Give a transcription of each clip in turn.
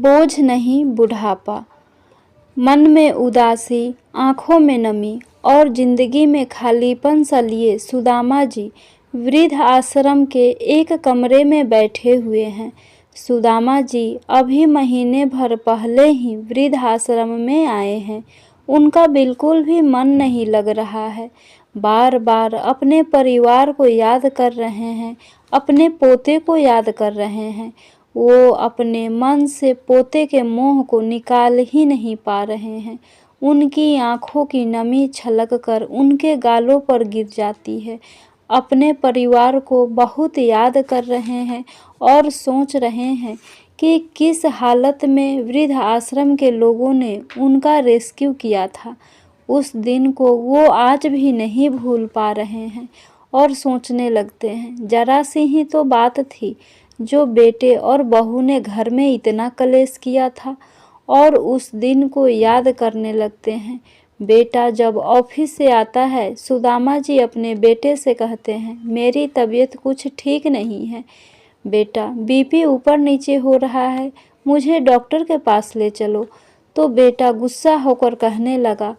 बोझ नहीं बुढ़ापा। मन में उदासी, आँखों में नमी और जिंदगी में खालीपन सा लिए सुदामा जी वृद्ध आश्रम के एक कमरे में बैठे हुए हैं। सुदामा जी अभी महीने भर पहले ही वृद्ध आश्रम में आए हैं। उनका बिल्कुल भी मन नहीं लग रहा है। बार बार अपने परिवार को याद कर रहे हैं, अपने पोते को याद कर रहे हैं। वो अपने मन से पोते के मोह को निकाल ही नहीं पा रहे हैं। उनकी आंखों की नमी छलक कर उनके गालों पर गिर जाती है। अपने परिवार को बहुत याद कर रहे हैं और सोच रहे हैं कि किस हालत में वृद्ध आश्रम के लोगों ने उनका रेस्क्यू किया था। उस दिन को वो आज भी नहीं भूल पा रहे हैं और सोचने लगते हैं, जरा सी ही तो बात थी जो बेटे और बहू ने घर में इतना कलेश किया था, और उस दिन को याद करने लगते हैं। बेटा जब ऑफिस से आता है, सुदामा जी अपने बेटे से कहते हैं, मेरी तबीयत कुछ ठीक नहीं है बेटा, बीपी ऊपर नीचे हो रहा है, मुझे डॉक्टर के पास ले चलो। तो बेटा गुस्सा होकर कहने लगा,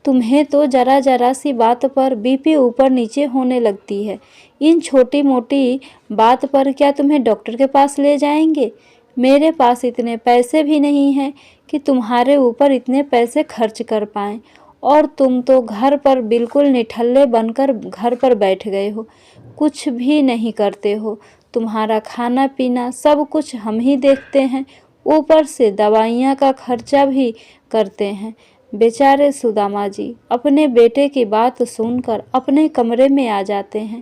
तुम्हें तो जरा जरा सी बात पर बीपी ऊपर नीचे होने लगती है। इन छोटी मोटी बात पर क्या तुम्हें डॉक्टर के पास ले जाएंगे? मेरे पास इतने पैसे भी नहीं हैं कि तुम्हारे ऊपर इतने पैसे खर्च कर पाएं, और तुम तो घर पर बिल्कुल निठल्ले बनकर घर पर बैठ गए हो, कुछ भी नहीं करते हो। तुम्हारा खाना पीना सब कुछ हम ही देखते हैं, ऊपर से दवाइयाँ का खर्चा भी करते हैं। बेचारे सुदामा जी अपने बेटे की बात सुनकर अपने कमरे में आ जाते हैं,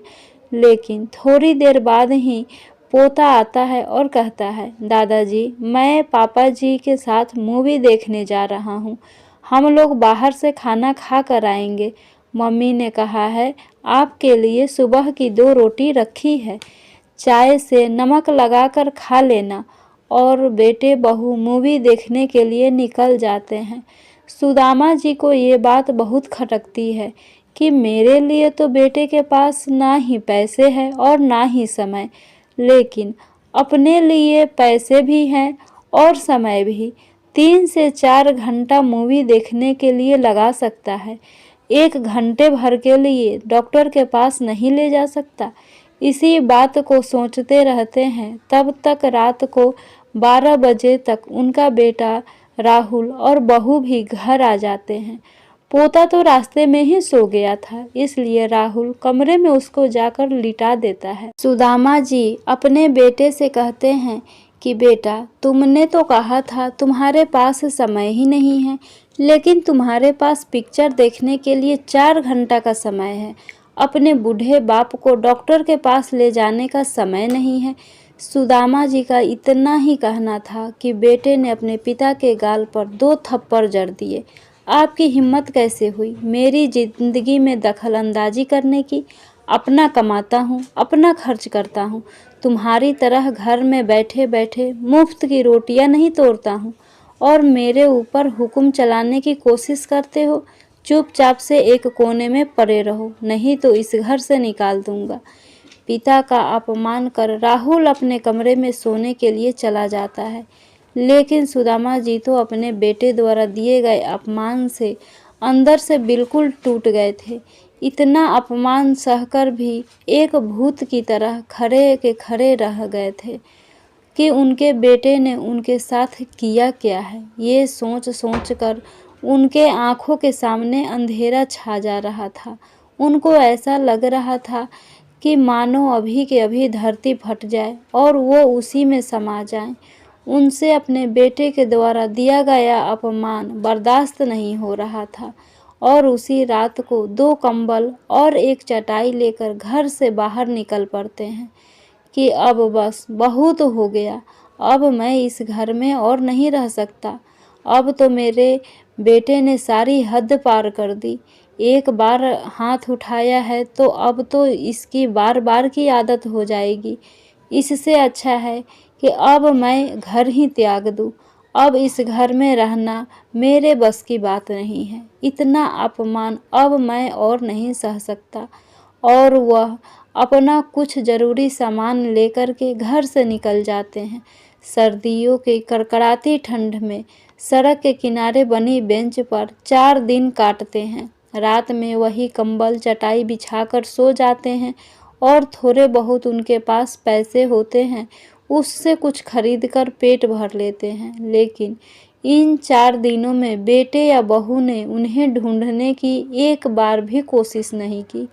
लेकिन थोड़ी देर बाद ही पोता आता है और कहता है, दादाजी मैं पापा जी के साथ मूवी देखने जा रहा हूँ, हम लोग बाहर से खाना खा कर आएंगे। मम्मी ने कहा है आपके लिए सुबह की 2 रोटी रखी है, चाय से नमक लगाकर खा लेना। और बेटे बहू मूवी देखने के लिए निकल जाते हैं। सुदामा जी को ये बात बहुत खटकती है कि मेरे लिए तो बेटे के पास ना ही पैसे हैं और ना ही समय, लेकिन अपने लिए पैसे भी हैं और समय भी। 3 से 4 घंटा मूवी देखने के लिए लगा सकता है, 1 घंटे भर के लिए डॉक्टर के पास नहीं ले जा सकता। इसी बात को सोचते रहते हैं, तब तक रात को 12 बजे तक उनका बेटा राहुल और बहू भी घर आ जाते हैं। पोता तो रास्ते में ही सो गया था, इसलिए राहुल कमरे में उसको जाकर लिटा देता है। सुदामा जी अपने बेटे से कहते हैं कि बेटा तुमने तो कहा था तुम्हारे पास समय ही नहीं है, लेकिन तुम्हारे पास पिक्चर देखने के लिए 4 घंटा का समय है। अपने बूढ़े बाप को डॉक्टर के पास ले जाने का समय नहीं है। सुदामा जी का इतना ही कहना था कि बेटे ने अपने पिता के गाल पर 2 थप्पड़ जड़ दिए। आपकी हिम्मत कैसे हुई मेरी ज़िंदगी में दखल अंदाजी करने की? अपना कमाता हूँ, अपना खर्च करता हूँ, तुम्हारी तरह घर में बैठे बैठे मुफ्त की रोटियाँ नहीं तोड़ता हूँ, और मेरे ऊपर हुक्म चलाने की कोशिश करते हो। चुपचाप से एक कोने में पड़े रहो, नहीं तो इस घर से निकाल दूंगा। पिता का अपमान कर राहुल अपने कमरे में सोने के लिए चला जाता है, लेकिन सुदामा जी तो अपने बेटे द्वारा दिए गए अपमान से अंदर से बिल्कुल टूट गए थे। इतना अपमान सहकर भी एक भूत की तरह खड़े के खड़े रह गए थे कि उनके बेटे ने उनके साथ किया क्या है। ये सोच सोच कर उनके आँखों के सामने अंधेरा छा जा रहा था। उनको ऐसा लग रहा था कि मानो अभी के अभी धरती फट जाए और वो उसी में समा जाए। उनसे अपने बेटे के द्वारा दिया गया अपमान बर्दाश्त नहीं हो रहा था, और उसी रात को 2 कंबल और एक चटाई लेकर घर से बाहर निकल पड़ते हैं कि अब बस बहुत हो गया, अब मैं इस घर में और नहीं रह सकता। अब तो मेरे बेटे ने सारी हद पार कर दी। एक बार हाथ उठाया है तो अब तो इसकी बार बार की आदत हो जाएगी। इससे अच्छा है कि अब मैं घर ही त्याग दूँ। अब इस घर में रहना मेरे बस की बात नहीं है। इतना अपमान अब मैं और नहीं सह सकता। और वह अपना कुछ ज़रूरी सामान लेकर के घर से निकल जाते हैं। सर्दियों की कड़कड़ाती ठंड में सड़क के किनारे बनी बेंच पर 4 दिन काटते हैं। रात में वही कंबल चटाई बिछाकर सो जाते हैं और थोड़े बहुत उनके पास पैसे होते हैं, उससे कुछ खरीद कर पेट भर लेते हैं। लेकिन इन 4 दिनों में बेटे या बहू ने उन्हें ढूंढने की एक बार भी कोशिश नहीं की।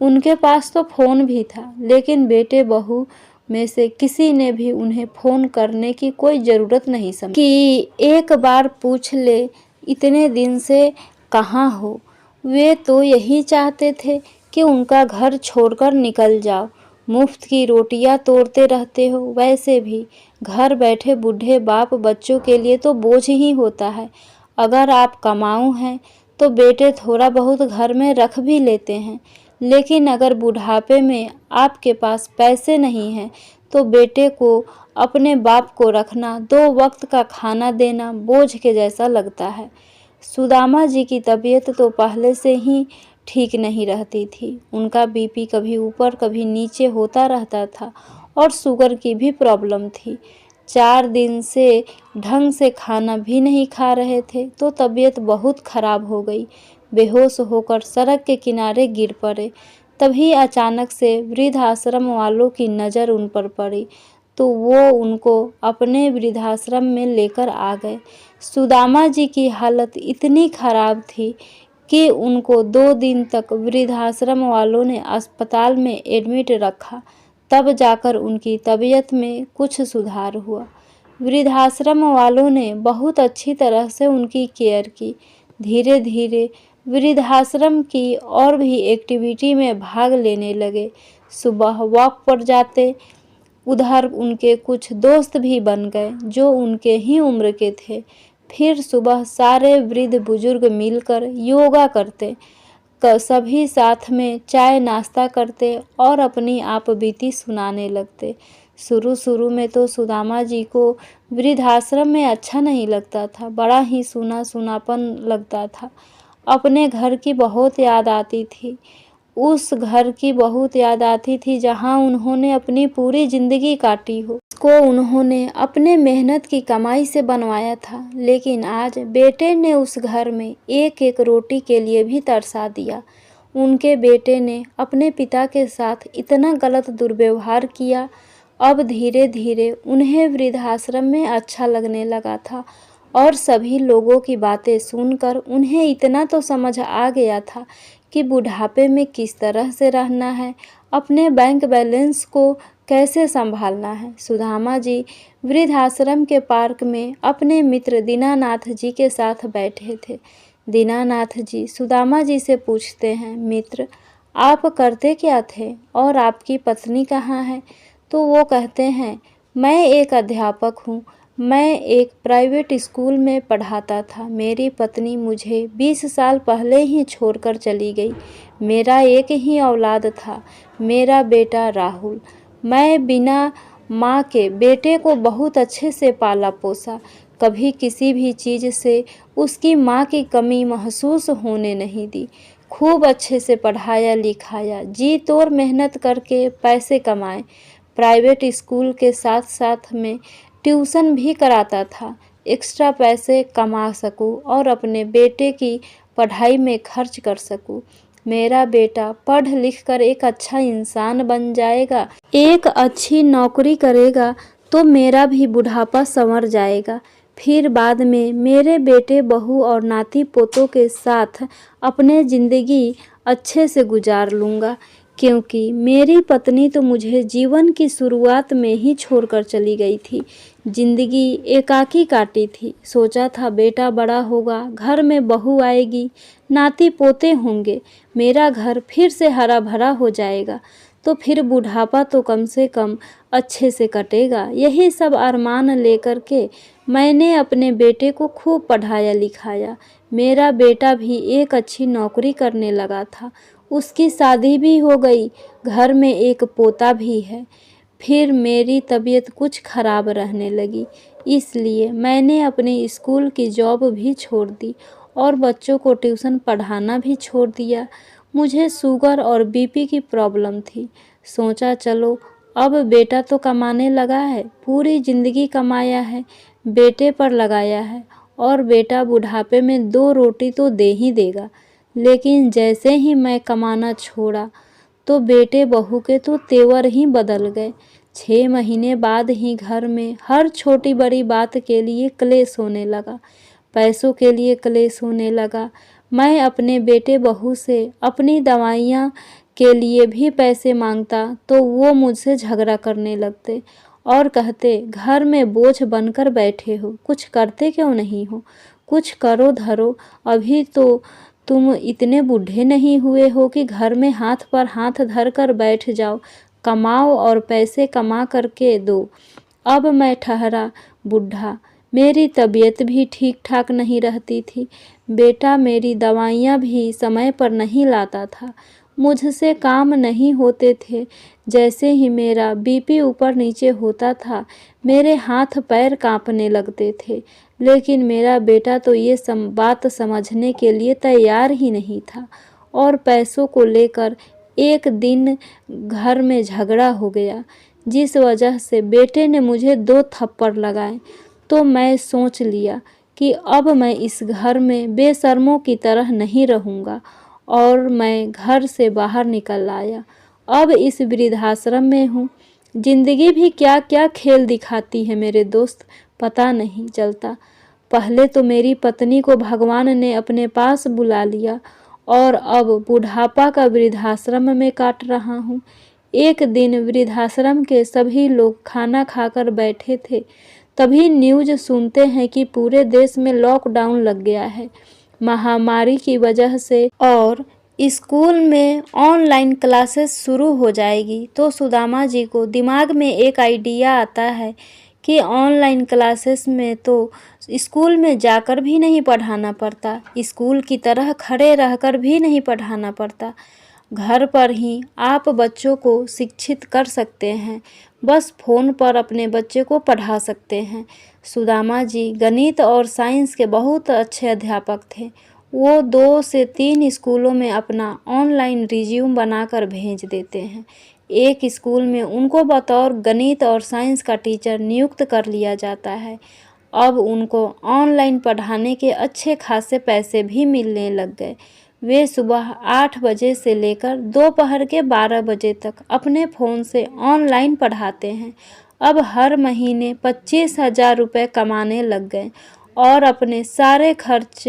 उनके पास तो फ़ोन भी था, लेकिन बेटे बहू में से किसी ने भी उन्हें फ़ोन करने की कोई ज़रूरत नहीं समझी कि एक बार पूछ ले इतने दिन से कहाँ हो। वे तो यही चाहते थे कि उनका घर छोड़कर निकल जाओ। मुफ्त की रोटियां तोड़ते रहते हो। वैसे भी घर बैठे बूढ़े बाप बच्चों के लिए तो बोझ ही होता है। अगर आप कमाऊ हैं तो बेटे थोड़ा बहुत घर में रख भी लेते हैं, लेकिन अगर बुढ़ापे में आपके पास पैसे नहीं हैं तो बेटे को अपने बाप को रखना, 2 वक्त का खाना देना बोझ के जैसा लगता है। सुदामा जी की तबीयत तो पहले से ही ठीक नहीं रहती थी। उनका बीपी कभी ऊपर कभी नीचे होता रहता था और शुगर की भी प्रॉब्लम थी। 4 दिन से ढंग से खाना भी नहीं खा रहे थे तो तबीयत बहुत खराब हो गई। बेहोश होकर सड़क के किनारे गिर पड़े। तभी अचानक से वृद्ध आश्रम वालों की नज़र उन पर पड़ी तो वो उनको अपने वृद्धाश्रम में लेकर आ गए। सुदामा जी की हालत इतनी खराब थी कि उनको 2 दिन तक वृद्धाश्रम वालों ने अस्पताल में एडमिट रखा, तब जाकर उनकी तबीयत में कुछ सुधार हुआ। वृद्धाश्रम वालों ने बहुत अच्छी तरह से उनकी केयर की। धीरे धीरे वृद्धाश्रम की और भी एक्टिविटी में भाग लेने लगे। सुबह वॉक पर जाते, उधर उनके कुछ दोस्त भी बन गए जो उनके ही उम्र के थे। फिर सुबह सारे वृद्ध बुजुर्ग मिलकर योगा करते, सभी साथ में चाय नाश्ता करते और अपनी आप बीती सुनाने लगते। शुरू शुरू में तो सुदामा जी को वृद्धाश्रम में अच्छा नहीं लगता था, बड़ा ही सूना सूनापन लगता था। अपने घर की बहुत याद आती थी। उस घर की बहुत याद आती थी जहाँ उन्होंने अपनी पूरी ज़िंदगी काटी हो। इसको उन्होंने अपने मेहनत की कमाई से बनवाया था, लेकिन आज बेटे ने उस घर में एक एक रोटी के लिए भी तरसा दिया। उनके बेटे ने अपने पिता के साथ इतना गलत दुर्व्यवहार किया। अब धीरे धीरे उन्हें वृद्धाश्रम में अच्छा लगने लगा था और सभी लोगों की बातें सुनकर उन्हें इतना तो समझ आ गया था कि बुढ़ापे में किस तरह से रहना है, अपने बैंक बैलेंस को कैसे संभालना है। सुदामा जी वृद्धाश्रम के पार्क में अपने मित्र दीनानाथ जी के साथ बैठे थे। दीनानाथ जी सुदामा जी से पूछते हैं, मित्र आप करते क्या थे और आपकी पत्नी कहाँ है? तो वो कहते हैं, मैं एक अध्यापक हूँ। मैं एक प्राइवेट स्कूल में पढ़ाता था। मेरी पत्नी मुझे 20 साल पहले ही छोड़कर चली गई। मेरा एक ही औलाद था, मेरा बेटा राहुल। मैं बिना माँ के बेटे को बहुत अच्छे से पाला पोसा। कभी किसी भी चीज़ से उसकी माँ की कमी महसूस होने नहीं दी। खूब अच्छे से पढ़ाया लिखाया, जी तोड़ मेहनत करके पैसे कमाए। प्राइवेट स्कूल के साथ साथ में ट्यूशन भी कराता था, एक्स्ट्रा पैसे कमा सकूं और अपने बेटे की पढ़ाई में खर्च कर सकूं। मेरा बेटा पढ़ लिख कर एक अच्छा इंसान बन जाएगा, एक अच्छी नौकरी करेगा तो मेरा भी बुढ़ापा संवर जाएगा। फिर बाद में मेरे बेटे बहू और नाती पोतों के साथ अपने ज़िंदगी अच्छे से गुजार लूँगा, क्योंकि मेरी पत्नी तो मुझे जीवन की शुरुआत में ही छोड़कर चली गई थी। जिंदगी एकाकी काटी थी। सोचा था बेटा बड़ा होगा, घर में बहू आएगी, नाती पोते होंगे, मेरा घर फिर से हरा भरा हो जाएगा, तो फिर बुढ़ापा तो कम से कम अच्छे से कटेगा। यही सब अरमान लेकर के मैंने अपने बेटे को खूब पढ़ाया लिखाया। मेरा बेटा भी एक अच्छी नौकरी करने लगा था, उसकी शादी भी हो गई, घर में एक पोता भी है। फिर मेरी तबीयत कुछ खराब रहने लगी, इसलिए मैंने अपनी स्कूल की जॉब भी छोड़ दी और बच्चों को ट्यूशन पढ़ाना भी छोड़ दिया। मुझे शुगर और बीपी की प्रॉब्लम थी। सोचा चलो अब बेटा तो कमाने लगा है, पूरी जिंदगी कमाया है, बेटे पर लगाया है और बेटा बुढ़ापे में 2 रोटी तो दे ही देगा। लेकिन जैसे ही मैं कमाना छोड़ा तो बेटे बहू के तो तेवर ही बदल गए। 6 महीने बाद ही घर में हर छोटी बड़ी बात के लिए क्लेश होने लगा, पैसों के लिए क्लेश होने लगा। मैं अपने बेटे बहू से अपनी दवाइयाँ के लिए भी पैसे मांगता तो वो मुझसे झगड़ा करने लगते और कहते, घर में बोझ बनकर बैठे हो, कुछ करते क्यों नहीं हो, कुछ करो धरो, अभी तो तुम इतने बूढ़े नहीं हुए हो कि घर में हाथ पर हाथ धर कर बैठ जाओ, कमाओ और पैसे कमा करके दो। अब मैं ठहरा बूढ़ा, मेरी तबीयत भी ठीक ठाक नहीं रहती थी, बेटा मेरी दवाइयाँ भी समय पर नहीं लाता था, मुझसे काम नहीं होते थे। जैसे ही मेरा बीपी ऊपर नीचे होता था, मेरे हाथ पैर कांपने लगते थे। लेकिन मेरा बेटा तो ये बात समझने के लिए तैयार ही नहीं था और पैसों को लेकर एक दिन घर में झगड़ा हो गया, जिस वजह से बेटे ने मुझे 2 थप्पड़ लगाए। तो मैं सोच लिया कि अब मैं इस घर में बेशर्मों की तरह नहीं रहूँगा और मैं घर से बाहर निकल आया। अब इस वृद्धाश्रम में हूँ। जिंदगी भी क्या क्या खेल दिखाती है मेरे दोस्त, पता नहीं चलता। पहले तो मेरी पत्नी को भगवान ने अपने पास बुला लिया और अब बुढ़ापा का वृद्धाश्रम में काट रहा हूँ। एक दिन वृद्धाश्रम के सभी लोग खाना खाकर बैठे थे, तभी न्यूज़ सुनते हैं कि पूरे देश में लॉकडाउन लग गया है महामारी की वजह से और स्कूल में ऑनलाइन क्लासेस शुरू हो जाएगी। तो सुदामा जी को दिमाग में एक आइडिया आता है कि ऑनलाइन क्लासेस में तो स्कूल में जाकर भी नहीं पढ़ाना पड़ता, स्कूल की तरह खड़े रहकर भी नहीं पढ़ाना पड़ता, घर पर ही आप बच्चों को शिक्षित कर सकते हैं, बस फ़ोन पर अपने बच्चे को पढ़ा सकते हैं। सुदामा जी गणित और साइंस के बहुत अच्छे अध्यापक थे। वो 2 से 3 स्कूलों में अपना ऑनलाइन रिज्यूम बनाकर भेज देते हैं। एक स्कूल में उनको बतौर गणित और साइंस का टीचर नियुक्त कर लिया जाता है। अब उनको ऑनलाइन पढ़ाने के अच्छे खासे पैसे भी मिलने लग गए। वे सुबह 8 बजे से लेकर दोपहर के 12 बजे तक अपने फ़ोन से ऑनलाइन पढ़ाते हैं। अब हर महीने 25,000 रुपये कमाने लग गए और अपने सारे खर्च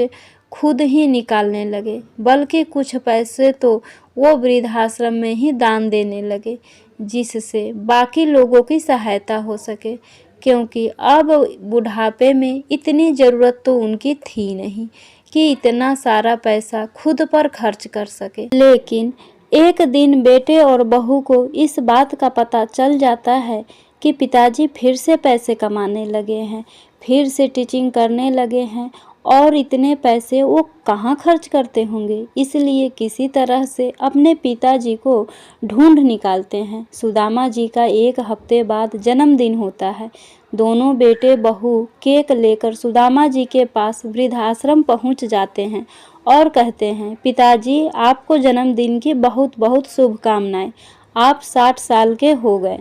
खुद ही निकालने लगे, बल्कि कुछ पैसे तो वो वृद्धाश्रम में ही दान देने लगे, जिससे बाकी लोगों की सहायता हो सके, क्योंकि अब बुढ़ापे में इतनी ज़रूरत तो उनकी थी नहीं कि इतना सारा पैसा खुद पर खर्च कर सके। लेकिन एक दिन बेटे और बहू को इस बात का पता चल जाता है कि पिताजी फिर से पैसे कमाने लगे हैं, फिर से टीचिंग करने लगे हैं और इतने पैसे वो कहाँ खर्च करते होंगे। इसलिए किसी तरह से अपने पिताजी को ढूंढ निकालते हैं। सुदामा जी का 1 हफ्ते बाद जन्मदिन होता है। दोनों बेटे बहू केक लेकर सुदामा जी के पास वृद्धाश्रम पहुंच जाते हैं और कहते हैं, पिताजी आपको जन्मदिन की बहुत बहुत शुभकामनाएं। आप 60 साल के हो गए।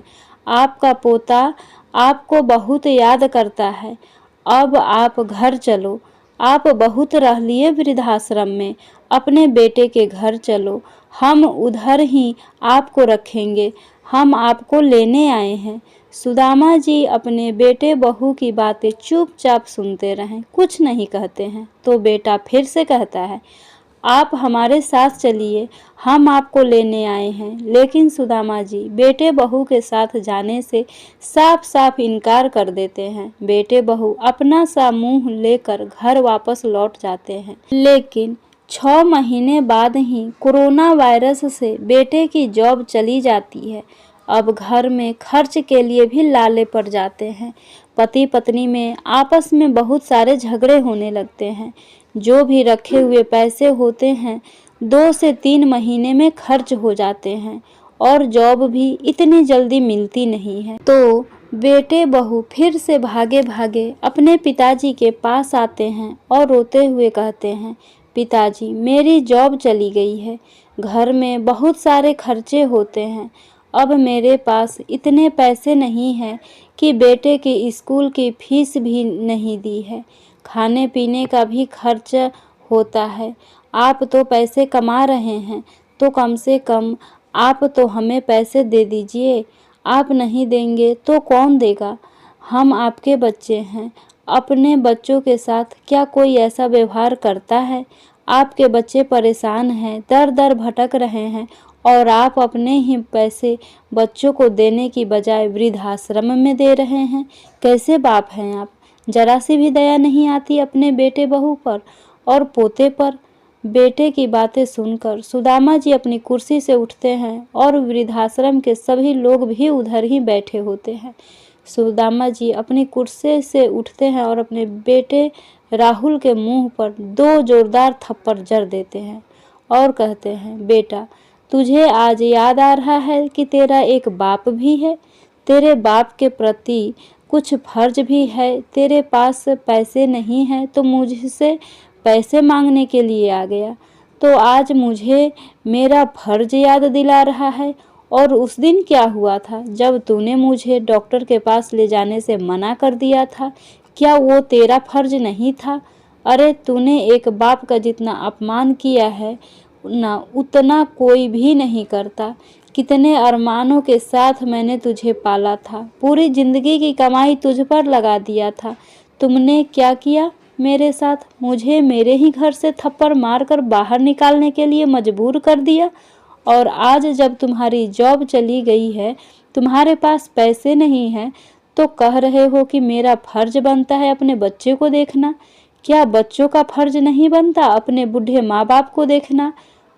आपका पोता आपको बहुत याद करता है। अब आप घर चलो, आप बहुत रह लिए वृद्धाश्रम में, अपने बेटे के घर चलो, हम उधर ही आपको रखेंगे, हम आपको लेने आए हैं। सुदामा जी अपने बेटे बहू की बातें चुपचाप सुनते रहें, कुछ नहीं कहते हैं। तो बेटा फिर से कहता है, आप हमारे साथ चलिए, हम आपको लेने आए हैं। लेकिन सुदामा जी बेटे बहू के साथ जाने से साफ साफ इनकार कर देते हैं। बेटे बहू अपना सा मुंह लेकर घर वापस लौट जाते हैं। लेकिन 6 महीने बाद ही कोरोना वायरस से बेटे की जॉब चली जाती है। अब घर में खर्च के लिए भी लाले पड़ जाते हैं। पति पत्नी में आपस में बहुत सारे झगड़े होने लगते हैं। जो भी रखे हुए पैसे होते हैं 2 से 3 महीने में खर्च हो जाते हैं और जॉब भी इतनी जल्दी मिलती नहीं है। तो बेटे बहू फिर से भागे भागे अपने पिताजी के पास आते हैं और रोते हुए कहते हैं, पिताजी मेरी जॉब चली गई है, घर में बहुत सारे खर्चे होते हैं, अब मेरे पास इतने पैसे नहीं हैं कि बेटे के स्कूल की फीस भी नहीं दी है, खाने पीने का भी खर्च होता है। आप तो पैसे कमा रहे हैं तो कम से कम आप तो हमें पैसे दे दीजिए। आप नहीं देंगे तो कौन देगा? हम आपके बच्चे हैं। अपने बच्चों के साथ क्या कोई ऐसा व्यवहार करता है? आपके बच्चे परेशान हैं, दर दर भटक रहे हैं और आप अपने ही पैसे बच्चों को देने की बजाय वृद्धाश्रम में दे रहे हैं। कैसे बाप हैं आप? जरा सी भी दया नहीं आती अपने बेटे बहू पर और पोते पर। बेटे की बातें सुनकर सुदामा जी अपनी कुर्सी से उठते हैं और वृद्धाश्रम के सभी लोग भी उधर ही बैठे होते हैं। सुदामा जी अपनी कुर्सी से उठते हैं और अपने बेटे राहुल के मुंह पर 2 जोरदार थप्पड़ जड़ देते हैं और कहते हैं, बेटा, तुझे आज याद आ रहा है कि तेरा एक बाप भी है, तेरे बाप के प्रति कुछ फर्ज भी है। तेरे पास पैसे नहीं है तो मुझसे पैसे मांगने के लिए आ गया, तो आज मुझे मेरा फर्ज याद दिला रहा है। और उस दिन क्या हुआ था जब तूने मुझे डॉक्टर के पास ले जाने से मना कर दिया था? क्या वो तेरा फर्ज नहीं था? अरे तूने एक बाप का जितना अपमान किया है ना उतना कोई भी नहीं करता। कितने अरमानों के साथ मैंने तुझे पाला था, पूरी जिंदगी की कमाई तुझ पर लगा दिया था। तुमने क्या किया मेरे साथ? मुझे मेरे ही घर से थप्पड़ मारकर बाहर निकालने के लिए मजबूर कर दिया। और आज जब तुम्हारी जॉब चली गई है, तुम्हारे पास पैसे नहीं हैं, तो कह रहे हो कि मेरा फर्ज बनता है अपने बच्चे को देखना। क्या बच्चों का फर्ज नहीं बनता अपने बूढ़े माँ बाप को देखना,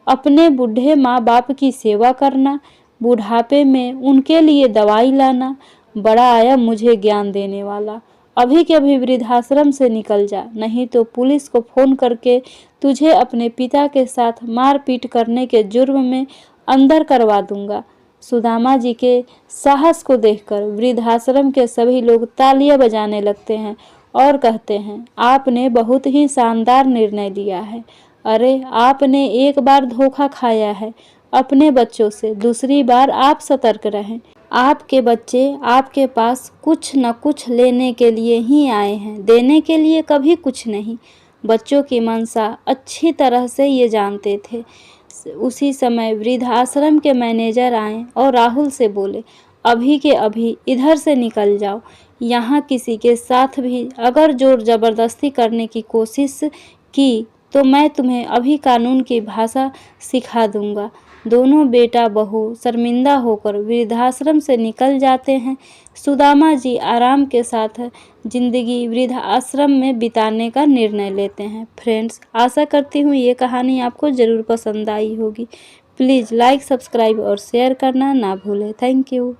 अपने बूढ़े माँ बाप की सेवा करना, बुढ़ापे में उनके लिए दवाई लाना? बड़ा आया मुझे ज्ञान देने वाला। अभी के अभी वृद्धाश्रम से निकल जा, नहीं तो पुलिस को फोन करके तुझे अपने पिता के साथ मारपीट करने के जुर्म में अंदर करवा दूंगा। सुदामा जी के साहस को देखकर वृद्धाश्रम के सभी लोग तालियां बजाने लगते हैं और कहते हैं, आपने बहुत ही शानदार निर्णय लिया है। अरे आपने एक बार धोखा खाया है अपने बच्चों से, दूसरी बार आप सतर्क रहें। आपके बच्चे आपके पास कुछ न कुछ लेने के लिए ही आए हैं, देने के लिए कभी कुछ नहीं। बच्चों की मंशा अच्छी तरह से ये जानते थे। उसी समय वृद्धाश्रम के मैनेजर आए और राहुल से बोले, अभी के अभी इधर से निकल जाओ। यहाँ किसी के साथ भी अगर जोर जबरदस्ती करने की कोशिश की तो मैं तुम्हें अभी कानून की भाषा सिखा दूंगा। दोनों बेटा बहू शर्मिंदा होकर वृद्धाश्रम से निकल जाते हैं। सुदामा जी आराम के साथ जिंदगी वृद्धाश्रम में बिताने का निर्णय लेते हैं। फ्रेंड्स, आशा करती हूँ ये कहानी आपको ज़रूर पसंद आई होगी। प्लीज़ लाइक, सब्सक्राइब और शेयर करना ना भूलें। Thank you.